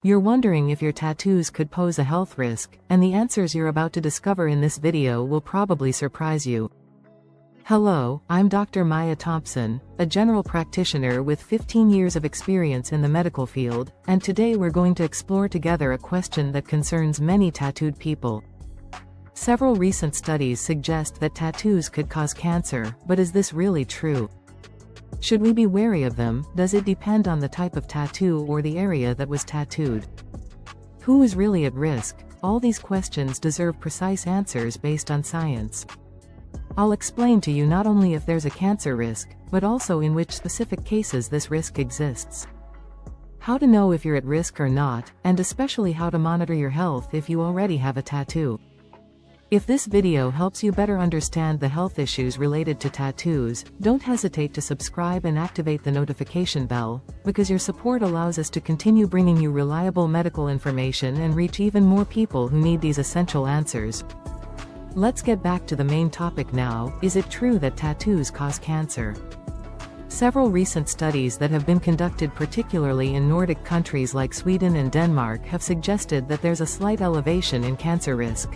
You're wondering if your tattoos could pose a health risk, and the answers you're about to discover in this video will probably surprise you. Hello, I'm Dr. Maya Thompson, a general practitioner with 15 years of experience in the medical field, and today we're going to explore together a question that concerns many tattooed people. Several recent studies suggest that tattoos could cause cancer, but is this really true? Should we be wary of them? Does it depend on the type of tattoo or the area that was tattooed? Who is really at risk? All these questions deserve precise answers based on science. I'll explain to you not only if there's a cancer risk, but also in which specific cases this risk exists. How to know if you're at risk or not, and especially how to monitor your health if you already have a tattoo. If this video helps you better understand the health issues related to tattoos, don't hesitate to subscribe and activate the notification bell, because your support allows us to continue bringing you reliable medical information and reach even more people who need these essential answers. Let's get back to the main topic now. Is it true that tattoos cause cancer? Several recent studies that have been conducted particularly in Nordic countries like Sweden and Denmark have suggested that there's a slight elevation in cancer risk.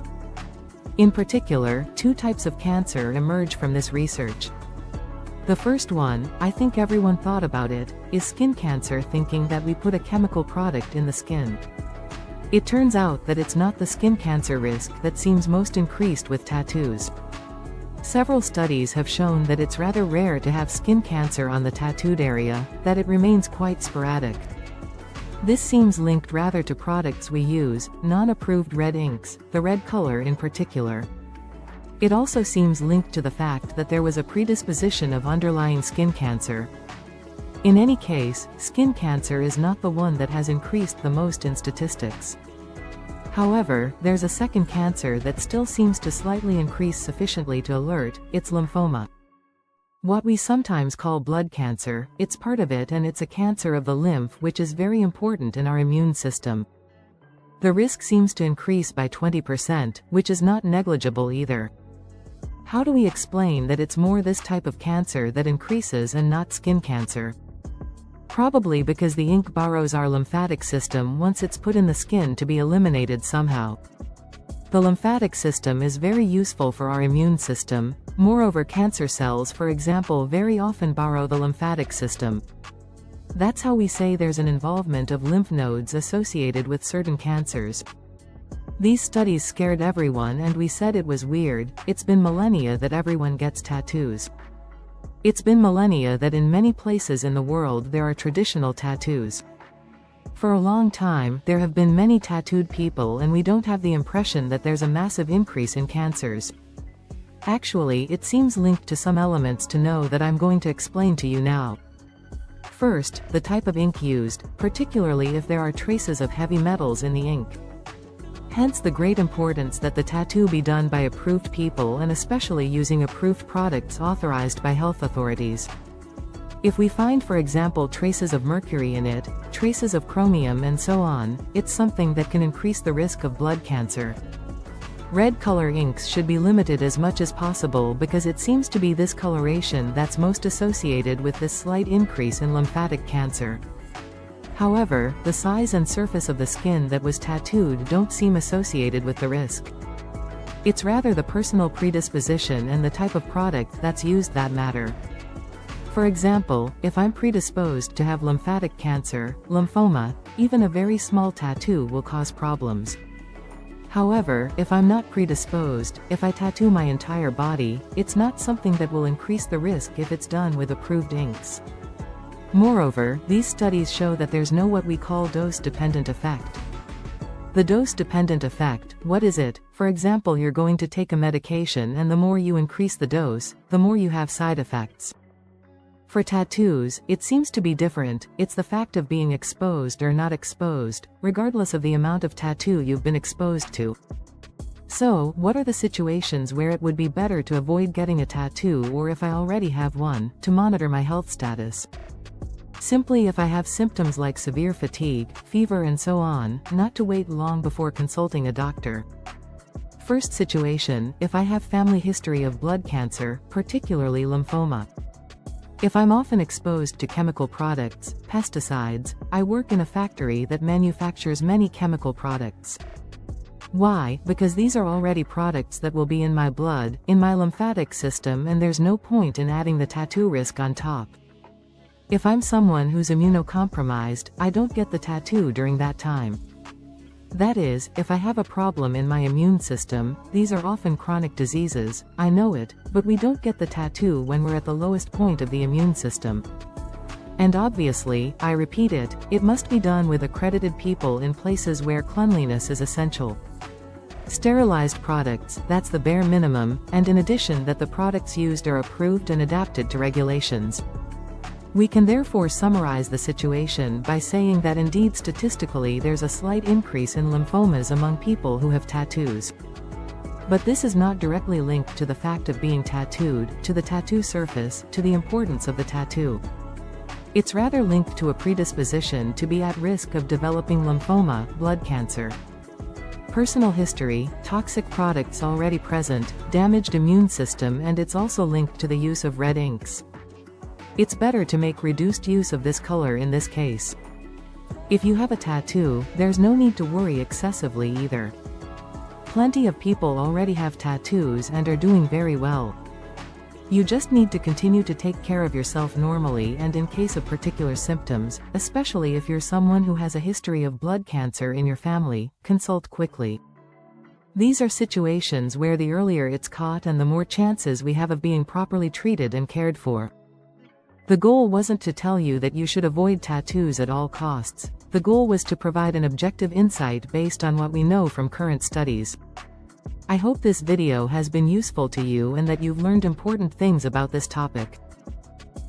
In particular, two types of cancer emerge from this research. The first one, I think everyone thought about it, is skin cancer, thinking that we put a chemical product in the skin. It turns out that it's not the skin cancer risk that seems most increased with tattoos. Several studies have shown that it's rather rare to have skin cancer on the tattooed area, that it remains quite sporadic. This seems linked rather to products we use, non-approved red inks, the red color in particular. It also seems linked to the fact that there was a predisposition of underlying skin cancer. In any case, skin cancer is not the one that has increased the most in statistics. However, there's a second cancer that still seems to slightly increase sufficiently to alert, it's lymphoma. What we sometimes call blood cancer, it's part of it, and it's a cancer of the lymph, which is very important in our immune system. The risk seems to increase by 20%, which is not negligible either. How do we explain that it's more this type of cancer that increases and not skin cancer? Probably because the ink borrows our lymphatic system once it's put in the skin to be eliminated somehow. The lymphatic system is very useful for our immune system. Moreover, cancer cells, for example, very often borrow the lymphatic system. That's how we say there's an involvement of lymph nodes associated with certain cancers. These studies scared everyone and we said it was weird. It's been millennia that everyone gets tattoos. It's been millennia that in many places in the world there are traditional tattoos. For a long time, there have been many tattooed people, and we don't have the impression that there's a massive increase in cancers. Actually, it seems linked to some elements to know that I'm going to explain to you now. First, the type of ink used, particularly if there are traces of heavy metals in the ink. Hence the great importance that the tattoo be done by approved people, and especially using approved products authorized by health authorities. If we find, for example, traces of mercury in it, traces of chromium and so on, it's something that can increase the risk of blood cancer. Red color inks should be limited as much as possible because it seems to be this coloration that's most associated with this slight increase in lymphatic cancer. However, the size and surface of the skin that was tattooed don't seem associated with the risk. It's rather the personal predisposition and the type of product that's used that matter. For example, if I'm predisposed to have lymphatic cancer, lymphoma, even a very small tattoo will cause problems. However, if I'm not predisposed, if I tattoo my entire body, it's not something that will increase the risk if it's done with approved inks. Moreover, these studies show that there's no what we call dose-dependent effect. The dose-dependent effect, what is it? For example, you're going to take a medication, and the more you increase the dose, the more you have side effects. For tattoos, it seems to be different. It's the fact of being exposed or not exposed, regardless of the amount of tattoo you've been exposed to. So, what are the situations where it would be better to avoid getting a tattoo, or if I already have one, to monitor my health status? Simply, if I have symptoms like severe fatigue, fever and so on, not to wait long before consulting a doctor. First situation, if I have family history of blood cancer, particularly lymphoma. If I'm often exposed to chemical products, pesticides, I work in a factory that manufactures many chemical products. Why? Because these are already products that will be in my blood, in my lymphatic system, and there's no point in adding the tattoo risk on top. If I'm someone who's immunocompromised, I don't get the tattoo during that time. That is, if I have a problem in my immune system. These are often chronic diseases, I know it, but we don't get the tattoo when we're at the lowest point of the immune system. And obviously, I repeat it, it must be done with accredited people in places where cleanliness is essential. Sterilized products, that's the bare minimum, and in addition that the products used are approved and adapted to regulations. We can therefore summarize the situation by saying that indeed statistically there's a slight increase in lymphomas among people who have tattoos. But this is not directly linked to the fact of being tattooed, to the tattoo surface, to the importance of the tattoo. It's rather linked to a predisposition to be at risk of developing lymphoma, blood cancer. Personal history, toxic products already present, damaged immune system, and it's also linked to the use of red inks. It's better to make reduced use of this color in this case. If you have a tattoo, there's no need to worry excessively either. Plenty of people already have tattoos and are doing very well. You just need to continue to take care of yourself normally, and in case of particular symptoms, especially if you're someone who has a history of blood cancer in your family, consult quickly. These are situations where the earlier it's caught and the more chances we have of being properly treated and cared for. The goal wasn't to tell you that you should avoid tattoos at all costs. The goal was to provide an objective insight based on what we know from current studies. I hope this video has been useful to you and that you've learned important things about this topic.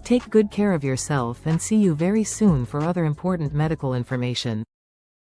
Take good care of yourself and see you very soon for other important medical information.